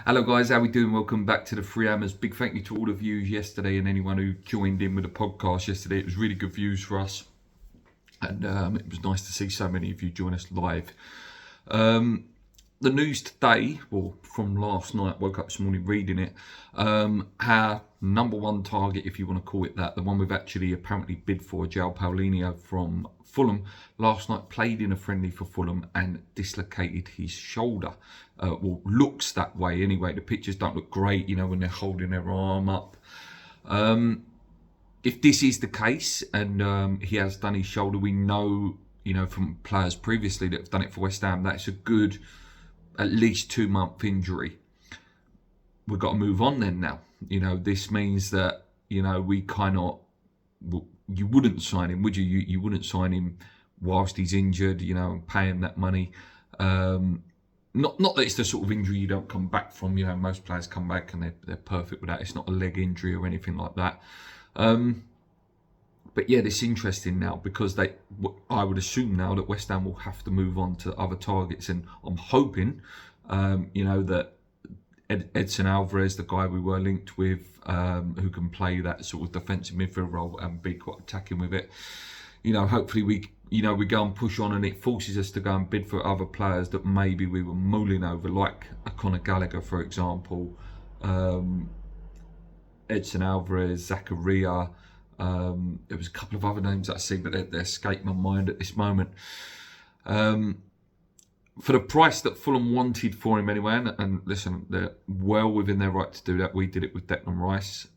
Hello guys, how we doing? Welcome back to the Free Hammers. Big thank you to all the views yesterday and anyone who joined in with the podcast yesterday. It was really good views for us, and it was nice to see so many of you join us live. The news today, well, from last night, woke up this morning reading it, our number one target, if you want to call it that, the one we've actually apparently bid for, Palhinha from Fulham, last night played in a friendly for Fulham and dislocated his shoulder. Well, looks that way anyway. The pictures don't look great, when they're holding their arm up. If this is the case and he has done his shoulder, we know, from players previously that have done it for West Ham, that's a good at least 2-month injury. We've got to move on then now. This means that, we cannot, you wouldn't sign him, would you? You wouldn't sign him whilst he's injured, and pay him that money. Not that it's the sort of injury you don't come back from. Most players come back and they're perfect with that. It's not a leg injury or anything like that. But yeah, it's interesting now because I would assume now that West Ham will have to move on to other targets, and I'm hoping, that Edson Alvarez, the guy we were linked with, who can play that sort of defensive midfield role and be quite attacking with it. Hopefully we go and push on, and it forces us to go and bid for other players that maybe we were mulling over, like a Conor Gallagher, for example, Edson Alvarez, Zakaria. There was a couple of other names that I see, but they escape my mind at this moment. For the price that Fulham wanted for him anyway, and listen, they're well within their right to do that. We did it with Declan Rice.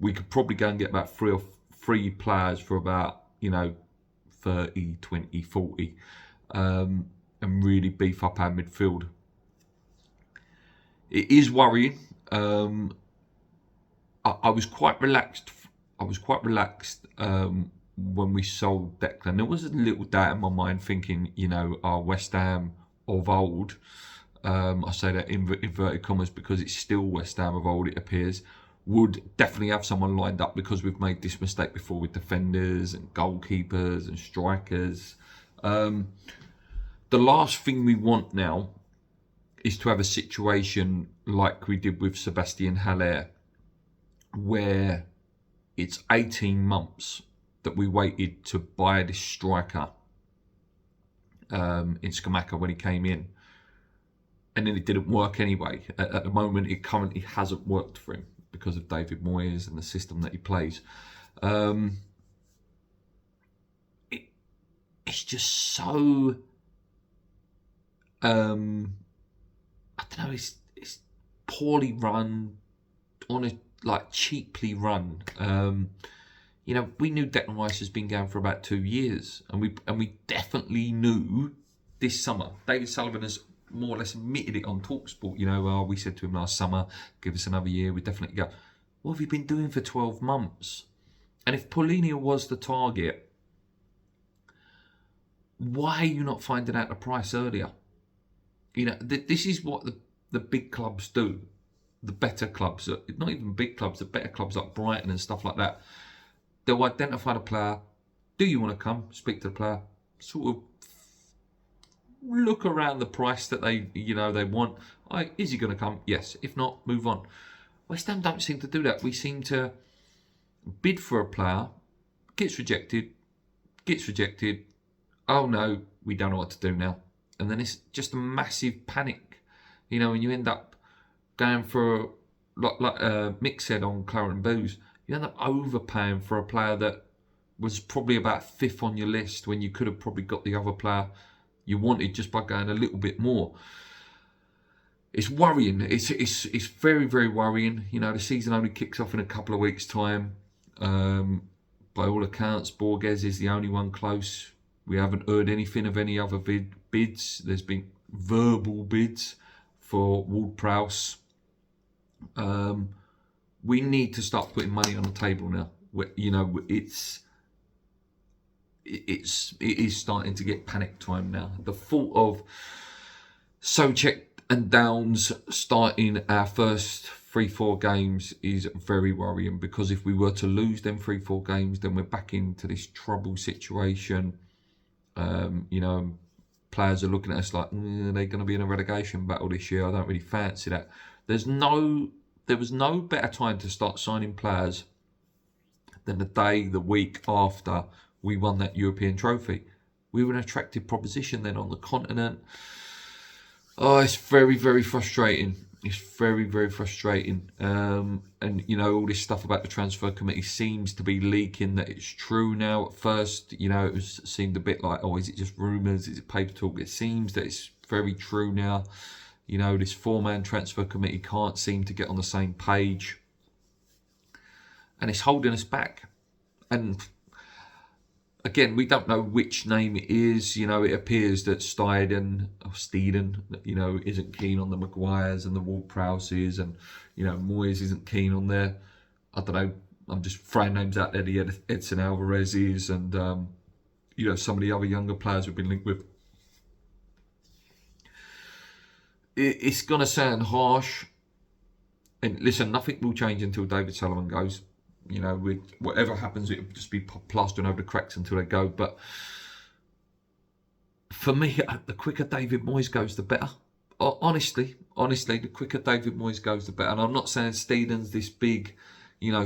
We could probably go and get about three players for about 30, 20, 40, and really beef up our midfield. It is worrying. I was quite relaxed. When we sold Declan. There was a little doubt in my mind, thinking, our West Ham of old. I say that in inverted commas because it's still West Ham of old. It appears would definitely have someone lined up, because we've made this mistake before with defenders and goalkeepers and strikers. The last thing we want now is to have a situation like we did with Sebastian Haller, where it's 18 months that we waited to buy this striker in Scamacca when he came in, and then it didn't work anyway. At the moment, it currently hasn't worked for him because of David Moyes and the system that he plays. It's just so I don't know. It's poorly run, cheaply run. We knew Declan Rice has been going for about 2 years, and we definitely knew this summer. David Sullivan has more or less admitted it on TalkSport. We said to him last summer, give us another year, we definitely go. What have you been doing for 12 months? And if Palhinha was the target, why are you not finding out the price earlier? This is what the big clubs do. The better clubs, not even big clubs, the better clubs like Brighton and stuff like that, they'll identify the player. Do you want to come? Speak to the player. Sort of look around the price that they want. Is he going to come? Yes. If not, move on. West Ham don't seem to do that. We seem to bid for a player, gets rejected. Oh no, we don't know what to do now. And then it's just a massive panic, and you end up going for, like Mick said on Claret and Booze, you end up overpaying for a player that was probably about 5th on your list when you could have probably got the other player you wanted just by going a little bit more. It's worrying. It's very, very worrying. The season only kicks off in a couple of weeks' time. By all accounts, Borges is the only one close. We haven't heard anything of any other bids. There's been verbal bids for Ward-Prowse. We need to start putting money on the table now. It is starting to get panic time now. The thought of Souček and Downs starting our first 3-4 games is very worrying, because if we were to lose them 3-4 games, then we're back into this trouble situation. players are looking at us like, they're going to be in a relegation battle this year. I don't really fancy that. There was no better time to start signing players than the week after we won that European trophy. We were an attractive proposition then on the continent. Oh, it's very, very frustrating. It's very, very frustrating. And, all this stuff about the transfer committee seems to be leaking that it's true now. At first, it seemed a bit like, is it just rumours? Is it paper talk? It seems that it's very true now. This 4-man transfer committee can't seem to get on the same page. And it's holding us back. And again, we don't know which name it is. It appears that Steeden, isn't keen on the Maguires and the Ward-Prowses, and Moyes isn't keen on their, I don't know, I'm just throwing names out there, the Edson Alvarez's and some of the other younger players we've been linked with. It's gonna sound harsh, and listen, nothing will change until David Sullivan goes. Whatever happens, it'll just be plastering over the cracks until they go. But for me, the quicker David Moyes goes, the better. Honestly, the quicker David Moyes goes, the better. And I'm not saying Steeden's this big,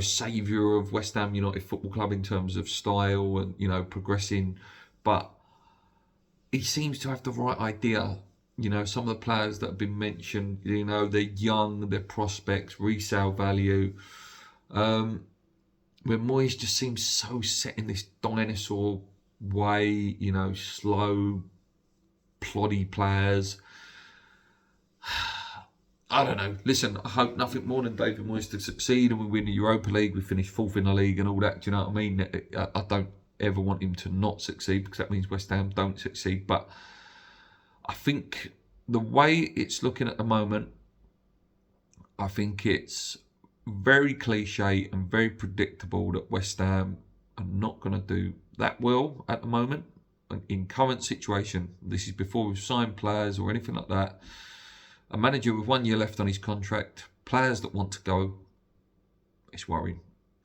saviour of West Ham United Football Club in terms of style and, progressing. But he seems to have the right idea. Some of the players that have been mentioned, they're young, they're prospects, resale value. Where Moyes just seems so set in this dinosaur way, slow, ploddy players. I don't know. Listen, I hope nothing more than David Moyes to succeed and we win the Europa League, we finish 4th in the league and all that. Do you know what I mean? I don't ever want him to not succeed because that means West Ham don't succeed. But I think the way it's looking at the moment, I think it's very cliche and very predictable that West Ham are not going to do that well at the moment. In current situation, this is before we've signed players or anything like that. A manager with 1 year left on his contract, players that want to go, it's worrying.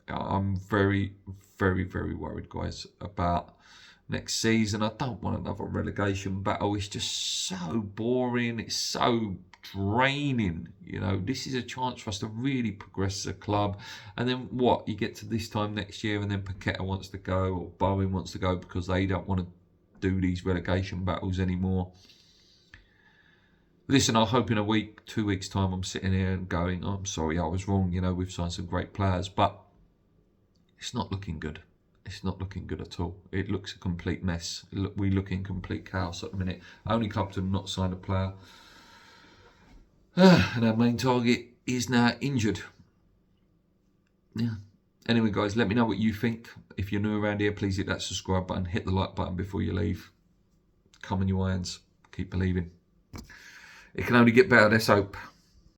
I'm very, very, very worried, guys, about next season. I don't want another relegation battle. It's just so boring. It's so draining. This is a chance for us to really progress as a club. And then what? You get to this time next year and then Paqueta wants to go or Bowen wants to go because they don't want to do these relegation battles anymore. Listen, I hope in a week, 2 weeks time, I'm sitting here and going, I'm sorry, I was wrong. We've signed some great players, but it's not looking good. It's not looking good at all. It looks a complete mess. We look in complete chaos at the minute. Only club to not sign a player. And our main target is now injured. Yeah. Anyway, guys, let me know what you think. If you're new around here, please hit that subscribe button. Hit the like button before you leave. Come on, you irons. Keep believing. It can only get better, let's hope.